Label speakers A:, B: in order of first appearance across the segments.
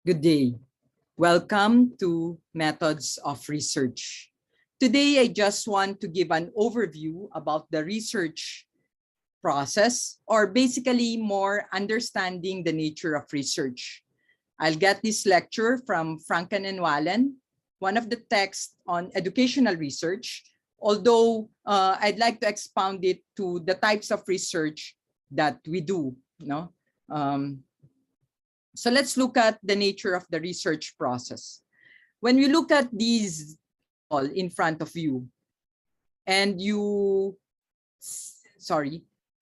A: Good day. Welcome to Methods of Research. Today, I just want to give an overview about the research process, or basically more understanding the nature of research. I'll get this lecture from Franken and Wallen, one of the texts on educational research, although I'd like to expound it to the types of research that we do. So let's look at the nature of the research process. When we look at these all in front of you, and you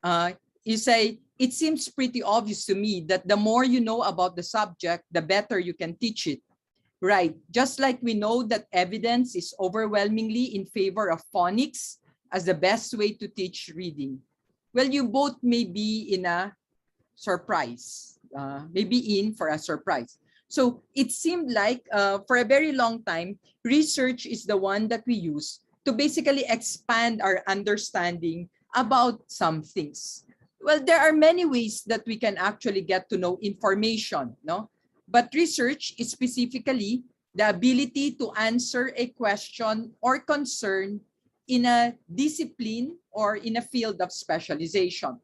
A: say, it seems pretty obvious to me that the more you know about the subject, the better you can teach it. Right, just like we know that evidence is overwhelmingly in favor of phonics as the best way to teach reading. Well, you both may be in a surprise. Maybe in for a surprise. So it seemed like for a very long time, research is the one that we use to basically expand our understanding about some things. Well, there are many ways that we can actually get to know information, no? But research is specifically the ability to answer a question or concern in a discipline or in a field of specialization.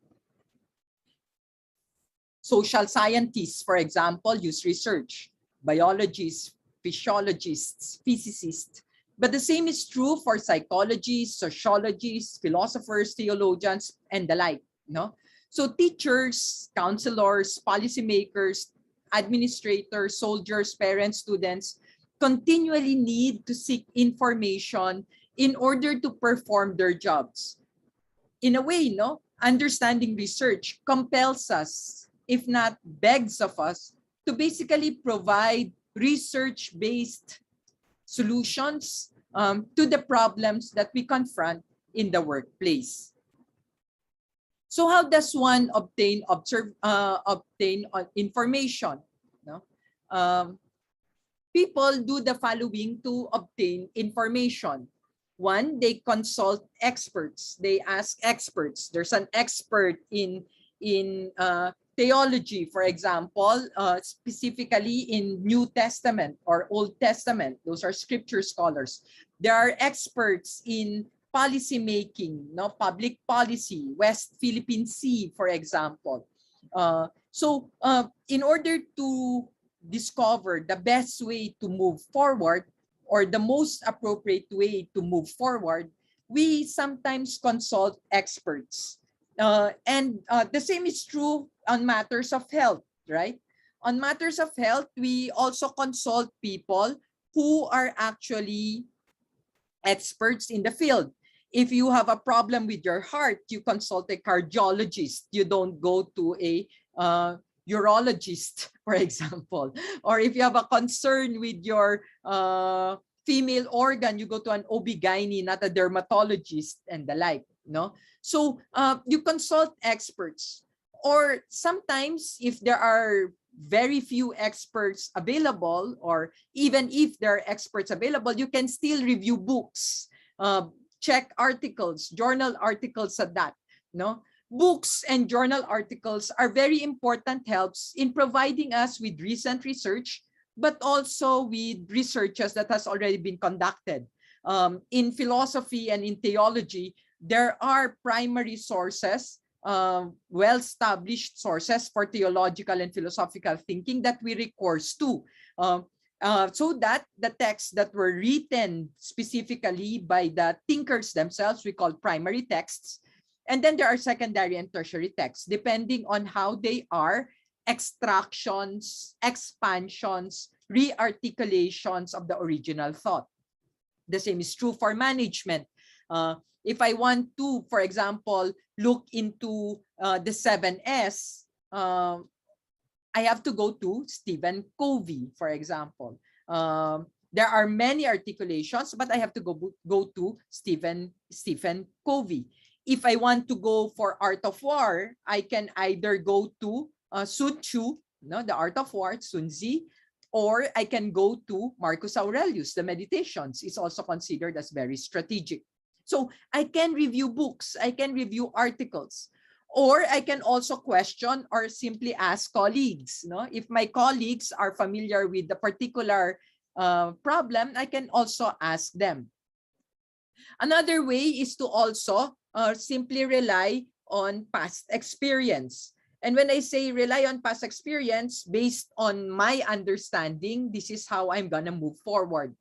A: Social scientists, for example, use research. Biologists, physiologists, physicists. But the same is true for psychologists, sociologists, philosophers, theologians, and the like. No? So teachers, counselors, policymakers, administrators, soldiers, parents, students continually need to seek information in order to perform their jobs. In a way, no? Understanding research compels us, if not begs of us, to basically provide research-based solutions to the problems that we confront in the workplace. So how does one obtain information? No? People do the following to obtain information. One, they consult experts. They ask experts. There's an expert in theology, for example, specifically in New Testament or Old Testament. Those are scripture scholars. There are experts in policy making, public policy, West Philippine Sea, for example. So in order to discover the best way to move forward or the most appropriate way to move forward, we sometimes consult experts. And the same is true on matters of health, right? On matters of health, we also consult people who are actually experts in the field. If you have a problem with your heart, you consult a cardiologist. You don't go to a urologist, for example. Or if you have a concern with your female organ, you go to an OB-GYN, not a dermatologist, and the like. No? So you consult experts. Or sometimes if there are very few experts available, or even if there are experts available, you can still review books, check articles, journal articles at that. No? Books and journal articles are very important helps in providing us with recent research, but also with researches that has already been conducted. In philosophy and in theology, there are primary sources, well-established sources for theological and philosophical thinking that we recourse to. So that the texts that were written specifically by the thinkers themselves, we call primary texts. And then there are secondary and tertiary texts, depending on how they are extractions, expansions, re-articulations of the original thought. The same is true for management. If I want to, for example, look into the 7S, I have to go to Stephen Covey, for example. There are many articulations, but I have to go to Stephen Covey. If I want to go for Art of War, I can either go to Sun Tzu, the Art of War, Sun Tzu, or I can go to Marcus Aurelius, the Meditations. Is also considered as very strategic. So I can review books, I can review articles. Or I can also question or simply ask colleagues. No? If my colleagues are familiar with the particular problem, I can also ask them. Another way is to also simply rely on past experience. And when I say rely on past experience, based on my understanding, this is how I'm going to move forward.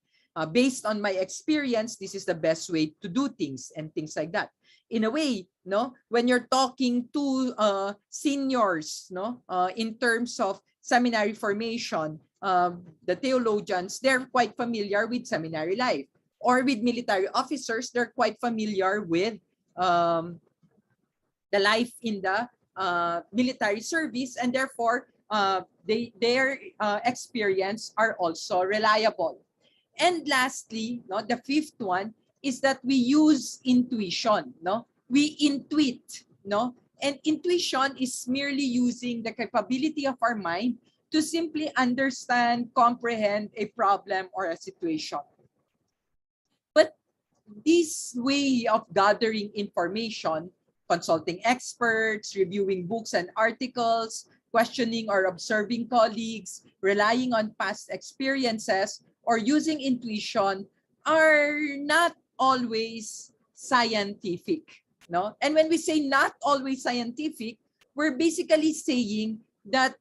A: Based on my experience, this is the best way to do things and things like that. In a way, no, when you're talking to seniors, no, in terms of seminary formation, the theologians, they're quite familiar with seminary life. Or with military officers, they're quite familiar with the life in the military service, and therefore their experience are also reliable. And lastly, no, the fifth one is that we use intuition. No, we intuit. No, and intuition is merely using the capability of our mind to simply understand, comprehend a problem or a situation. But this way of gathering information, consulting experts, reviewing books and articles, questioning or observing colleagues, relying on past experiences, or using intuition are not always scientific. No? And when we say not always scientific, we're basically saying that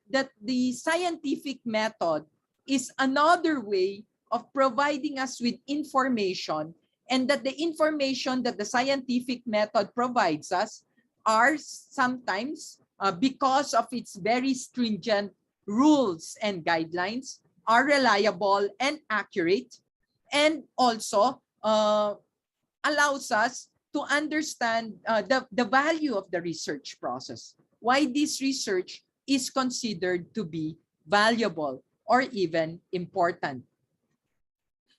A: that the scientific method is another way of providing us with information, and that the information that the scientific method provides us are sometimes, because of its very stringent rules and guidelines, are reliable and accurate, and also allows us to understand the value of the research process, why this research is considered to be valuable or even important.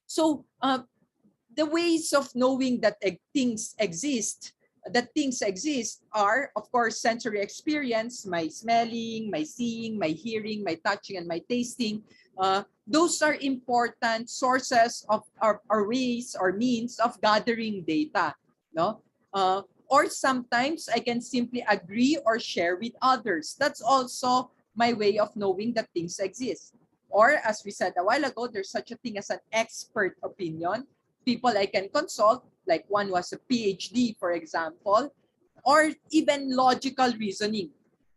A: So the ways of knowing that things exist are, of course, sensory experience, my smelling, my seeing, my hearing, my touching, and my tasting. Those are important sources of our ways or means of gathering data. No? Or sometimes I can simply agree or share with others. That's also my way of knowing that things exist. Or as we said a while ago, there's such a thing as an expert opinion. People I can consult, like one was a PhD, for example, or even logical reasoning.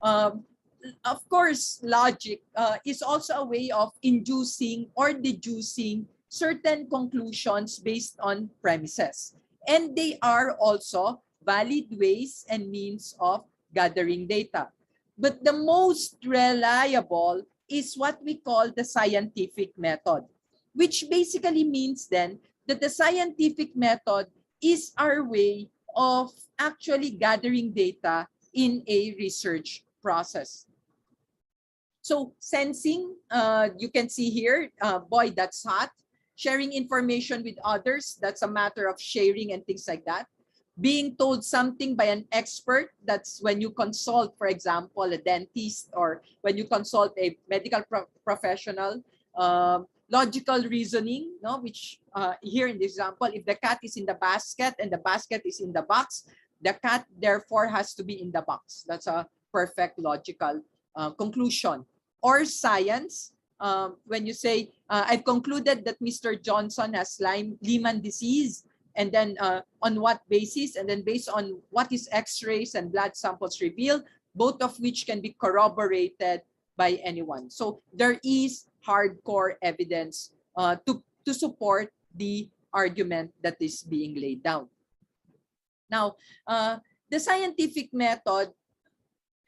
A: Of course, logic is also a way of inducing or deducing certain conclusions based on premises. And they are also valid ways and means of gathering data. But the most reliable is what we call the scientific method, which basically means then that the scientific method is our way of actually gathering data in a research process. So sensing, you can see here, boy, that's hot. Sharing information with others, that's a matter of sharing and things like that. Being told something by an expert, that's when you consult, for example, a dentist, or when you consult a medical professional. Logical reasoning, no, which here in the example, if the cat is in the basket and the basket is in the box, the cat therefore has to be in the box. That's a perfect logical conclusion. Or science, when you say, I've concluded that Mr. Johnson has Lyme disease, and then on what basis, and then based on what his x-rays and blood samples reveal, both of which can be corroborated by anyone. So there is hardcore evidence to support the argument that is being laid down. Now, the scientific method,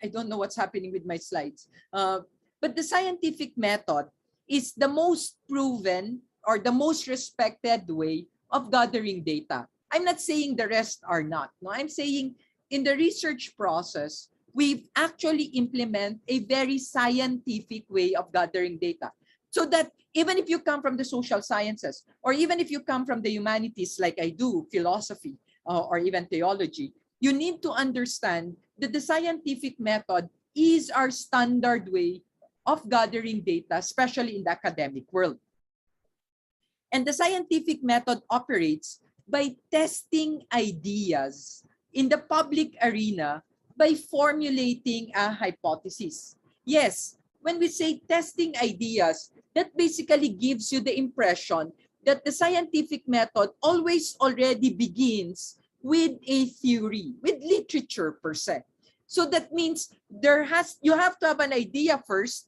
A: I don't know what's happening with my slides, but the scientific method is the most proven or the most respected way of gathering data. I'm not saying the rest are not. No, I'm saying in the research process, we've actually implement a very scientific way of gathering data. So that even if you come from the social sciences, or even if you come from the humanities like I do, philosophy, or even theology, you need to understand that the scientific method is our standard way of gathering data, especially in the academic world. And the scientific method operates by testing ideas in the public arena by formulating a hypothesis. Yes, when we say testing ideas, that basically gives you the impression that the scientific method always already begins with a theory, with literature per se. So that means you have to have an idea first,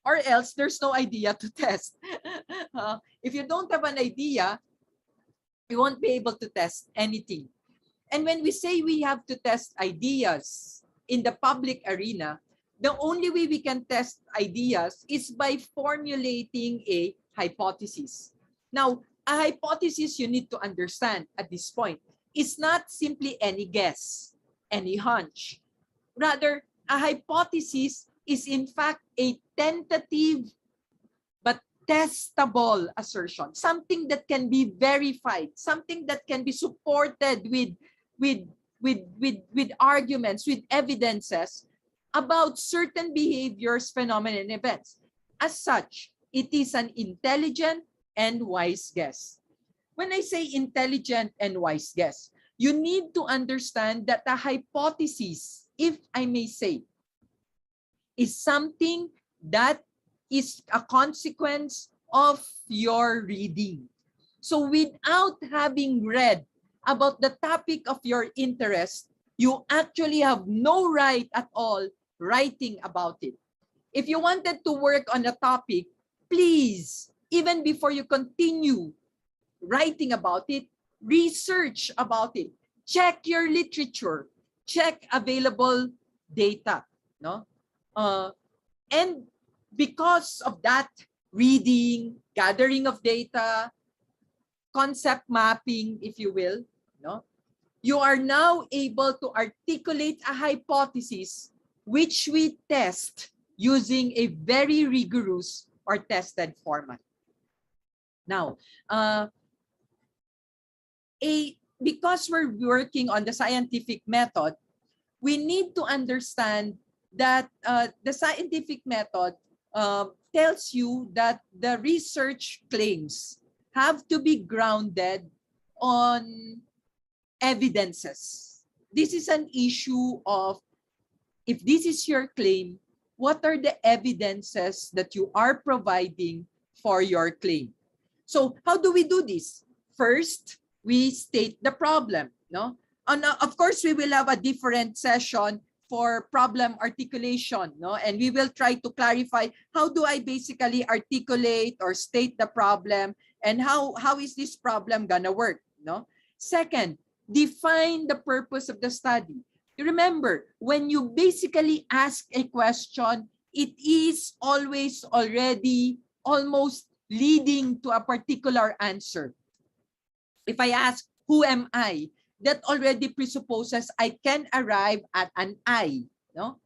A: or else there's no idea to test. If you don't have an idea, you won't be able to test anything. And when we say we have to test ideas in the public arena, the only way we can test ideas is by formulating a hypothesis. Now, a hypothesis, you need to understand at this point, is not simply any guess, any hunch. Rather, a hypothesis is in fact a tentative but testable assertion, something that can be verified, something that can be supported with arguments, with evidences about certain behaviors, phenomena, and events. As such, it is an intelligent and wise guess. When I say intelligent and wise guess, you need to understand that a hypothesis, if I may say, is something that is a consequence of your reading. So without having read about the topic of your interest, you actually have no right at all writing about it. If you wanted to work on a topic, please, even before you continue writing about it, research about it. Check your literature. Check available data. No? And because of that reading, gathering of data, concept mapping, if you will, no, you are now able to articulate a hypothesis which we test using a very rigorous or tested format. Now, because we're working on the scientific method, we need to understand that the scientific method tells you that the research claims have to be grounded on evidences. This is an issue of, if this is your claim, what are the evidences that you are providing for your claim? So how do we do this? First, we state the problem. No? Of course, we will have a different session for problem articulation, no? And we will try to clarify how do I basically articulate or state the problem, and how is this problem gonna work, no? Second, define the purpose of the study. Remember, when you basically ask a question, it is always already almost leading to a particular answer. If I ask, who am I? That already presupposes I can arrive at an I. No?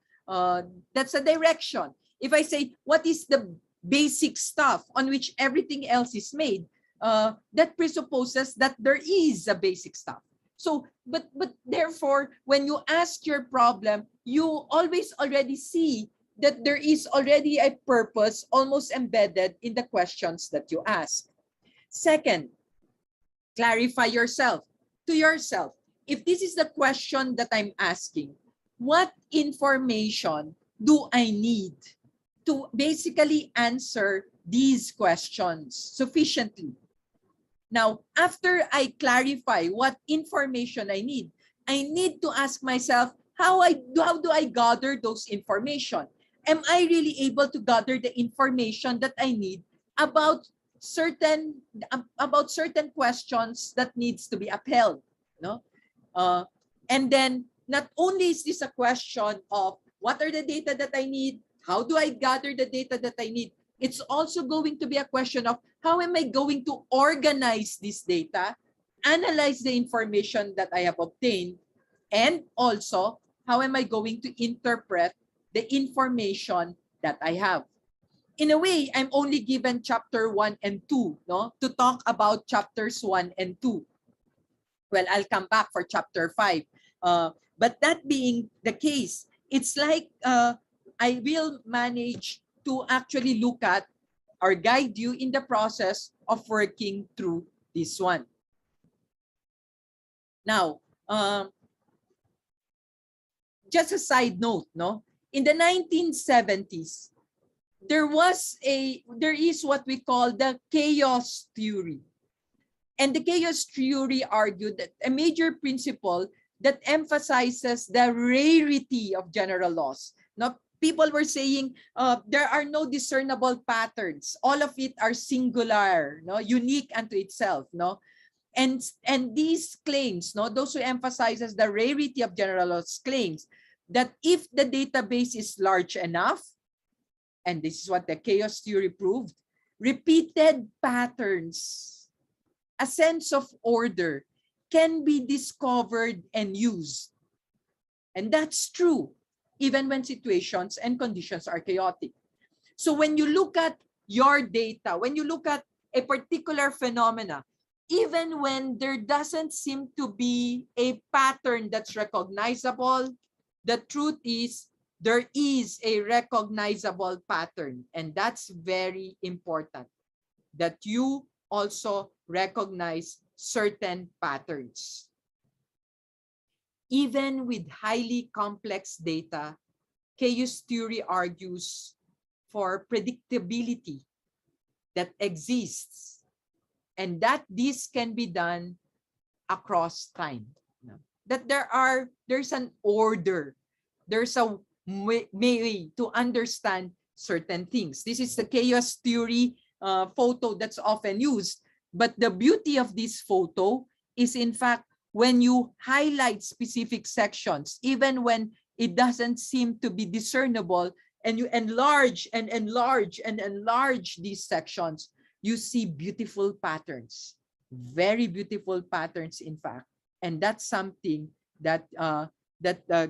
A: That's a direction. If I say, what is the basic stuff on which everything else is made? That presupposes that there is a basic stuff. So, but therefore, when you ask your problem, you always already see that there is already a purpose almost embedded in the questions that you ask. Second, clarify yourself. To yourself, if this is the question that I'm asking, what information do I need to basically answer these questions sufficiently? Now, after I clarify what information I need to ask myself, how do I gather those information? Am I really able to gather the information that I need about certain questions that needs to be upheld, no? And then not only is this a question of what are the data that I need, how do I gather the data that I need, it's also going to be a question of how am I going to organize this data, analyze the information that I have obtained, and also how am I going to interpret the information that I have. In a way, I'm only given chapter 1 and 2, no, to talk about chapters 1 and 2. Well, I'll come back for chapter 5. But that being the case, it's like I will manage to actually look at or guide you in the process of working through this one. Now, just a side note, no? In the 1970s, there is what we call the chaos theory. And the chaos theory argued that a major principle that emphasizes the rarity of general laws. Now, people were saying there are no discernible patterns. All of it are singular, no, unique unto itself, no. And these claims, no, those who emphasizes the rarity of general laws claims that if the database is large enough, and this is what the chaos theory proved, repeated patterns, a sense of order can be discovered and used. And that's true, even when situations and conditions are chaotic. So when you look at your data, when you look at a particular phenomena, even when there doesn't seem to be a pattern that's recognizable, the truth is there is a recognizable pattern. And that's very important, that you also recognize certain patterns. Even with highly complex data, chaos theory argues for predictability that exists and that this can be done across time. That there's an order, there's a way to understand certain things. This is the chaos theory photo that's often used. But the beauty of this photo is, in fact, when you highlight specific sections, even when it doesn't seem to be discernible, and you enlarge and enlarge and enlarge these sections, you see beautiful patterns, very beautiful patterns, in fact. And that's something that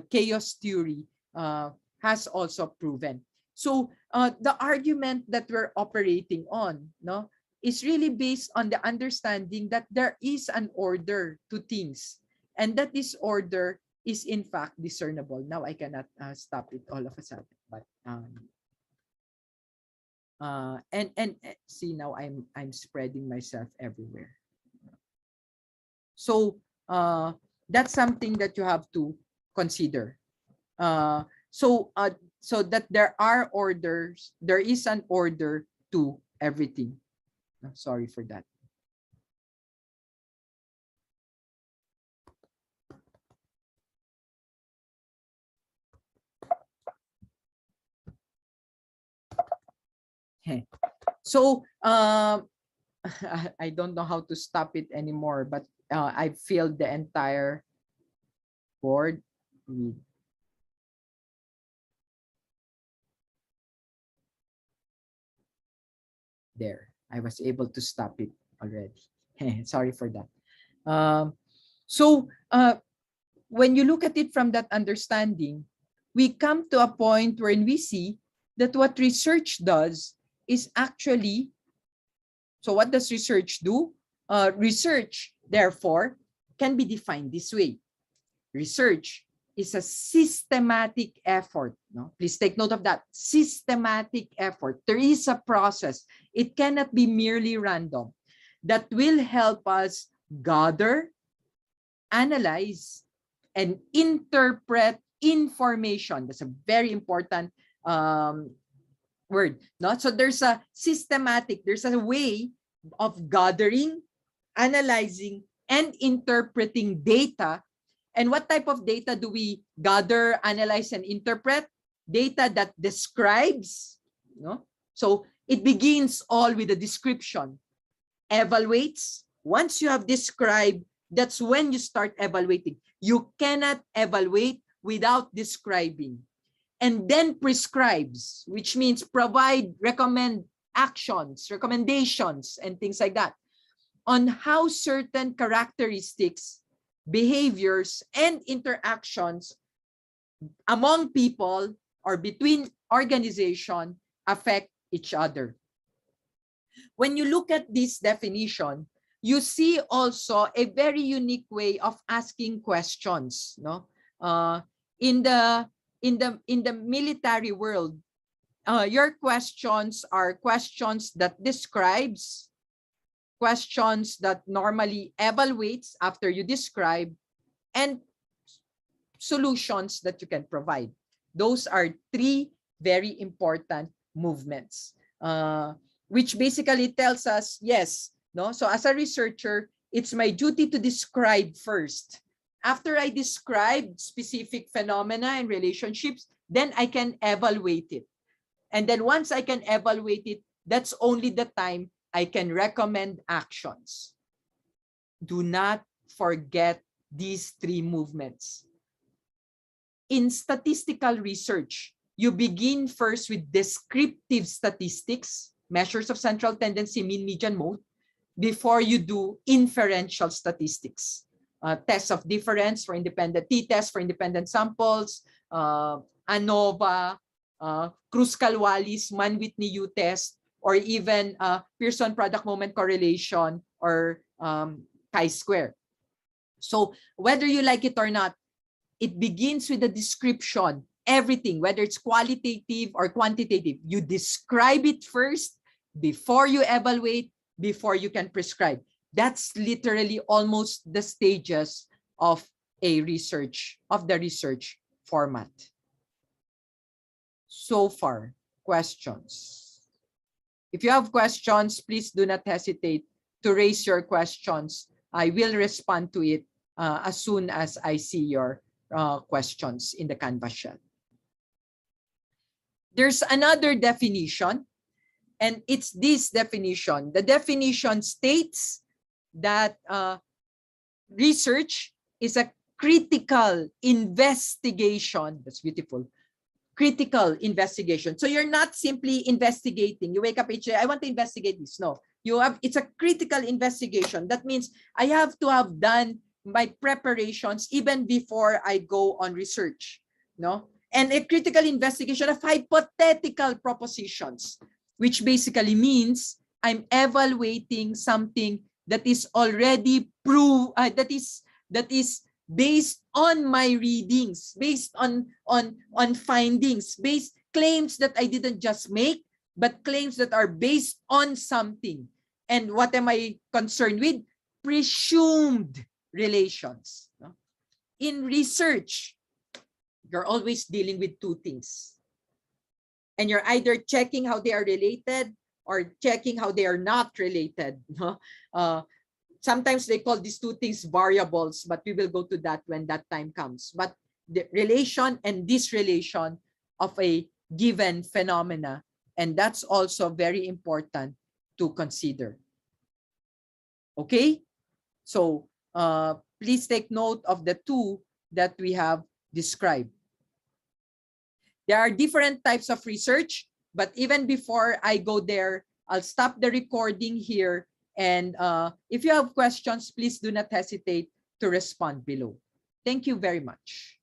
A: chaos theory has also proven. So the argument that we're operating on, no, is really based on the understanding that there is an order to things, and that this order is in fact discernible. Now I cannot stop it all of a sudden, but and see, now I'm spreading myself everywhere. So that's something that you have to consider. So that there are orders, there is an order to everything. Sorry for that. Okay. So I don't know how to stop it anymore, but I filled the entire board with there. I was able to stop it already. Sorry for that. So when you look at it from that understanding, we come to a point wherein we see that what research does is actually, so what does research do? Research, therefore, can be defined this way. Research is a systematic effort. No? Please take note of that. Systematic effort. There is a process. It cannot be merely random. That will help us gather, analyze, and interpret information. That's a very important word. No? So there's a systematic, there's a way of gathering, analyzing, and interpreting data. And what type of data do we gather, analyze, and interpret? Data that describes, no? So it begins all with a description. Evaluates. Once you have described, that's when you start evaluating. You cannot evaluate without describing. And then prescribes, which means provide, recommend actions, recommendations, and things like that on how certain characteristics, behaviors, and interactions among people or between organizations affect each other. When you look at this definition, you see also a very unique way of asking questions. No, in the military world, your questions are questions that describes, questions that normally evaluates after you describe, and solutions that you can provide. Those are three very important movements, which basically tells us, yes, no. So as a researcher, it's my duty to describe first. After I describe specific phenomena and relationships, then I can evaluate it. And then once I can evaluate it, that's only the time I can recommend actions. Do not forget these three movements. In statistical research, you begin first with descriptive statistics, measures of central tendency, mean, median, mode, before you do inferential statistics. Tests of difference for independent, t-test for independent samples, ANOVA, Kruskal-Wallis, Mann-Whitney U-test, or even Pearson product moment correlation, or chi-square. So whether you like it or not, it begins with a description. Everything, whether it's qualitative or quantitative, you describe it first before you evaluate, before you can prescribe. That's literally almost the stages of a research, of the research format. So far, questions? If you have questions, please do not hesitate to raise your questions. I will respond to it as soon as I see your questions in the Canvas shell. There's another definition, and it's this definition. The definition states that research is a critical investigation. That's beautiful. Critical investigation. So you're not simply investigating. You wake up each day, I want to investigate this. No, it's a critical investigation. That means I have to have done my preparations even before I go on research. No? And a critical investigation of hypothetical propositions, which basically means I'm evaluating something that is already proved, that is based on my readings, based on findings, based claims that I didn't just make, but claims that are based on something. And what am I concerned with? Presumed relations. In research, you're always dealing with two things. And you're either checking how they are related or checking how they are not related. Sometimes they call these two things variables, but we will go to that when that time comes. But the relation and disrelation of a given phenomena, and that's also very important to consider. Okay? So please take note of the two that we have described. There are different types of research, but even before I go there, I'll stop the recording here. And if you have questions, please do not hesitate to respond below. Thank you very much.